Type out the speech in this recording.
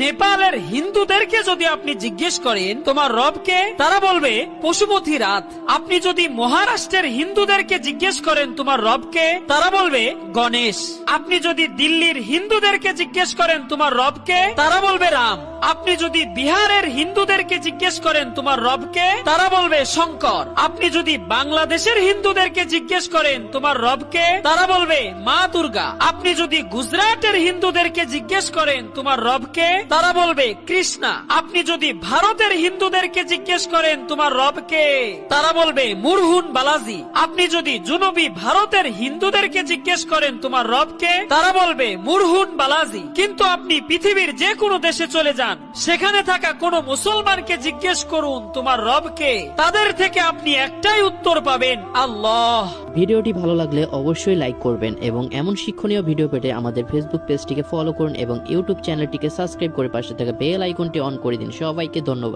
নেপালের হিন্দুদেরকে যদি আপনি জিজ্ঞেস করেন তোমার রবকে, তারা বলবে পশুপতিনাথ। আপনি যদি মহারাষ্ট্রের হিন্দুদেরকে জিজ্ঞেস করেন তোমার রবকে, তারা বলবে গণেশ। আপনি যদি দিল্লির হিন্দুদেরকে জিজ্ঞেস করেন তোমার রবকে, তারা বলবে রাম। আপনি যদি বিহারের হিন্দুদেরকে জিজ্ঞেস করেন তোমার রবকে, তারা বলবে শঙ্কর। আপনি যদি বাংলাদেশের হিন্দুদেরকে জিজ্ঞেস করেন তোমার রবকে, তারা বলবে মা দুর্গা। আপনি যদি গুজরাটের হিন্দুদেরকে জিজ্ঞেস করেন তোমার রবকে, তারা বলবে কৃষ্ণা। আপনি যদি ভারতের হিন্দুদেরকে জিজ্ঞেস করেন তোমার রবকে, তারা বলবে মুরহুন বালাজি। আপনি যদি জুনবী ভারতের হিন্দুদেরকে জিজ্ঞেস করেন তোমার রবকে, তারা বলবে মুরহুন বালাজি। কিন্তু আপনি পৃথিবীর যে কোনো দেশে চলে যান, সেখানে থাকা কোনো মুসলমানকে জিজ্ঞেস করুন তোমার রবকে, তাদের থেকে আপনি একটাই উত্তর পাবেন, আল্লাহ। ভিডিওটি ভালো লাগলে অবশ্যই লাইক করবেন এবং এমন শিক্ষণীয় ভিডিও পেতে আমাদের ফেসবুক পেজটিকে ফলো করুন এবং ইউটিউব চ্যানেলটিকে সাবস্ক্রাইব করে পাশে থাকা বেল আইকনটি অন করে দিন। সবাইকে ধন্যবাদ।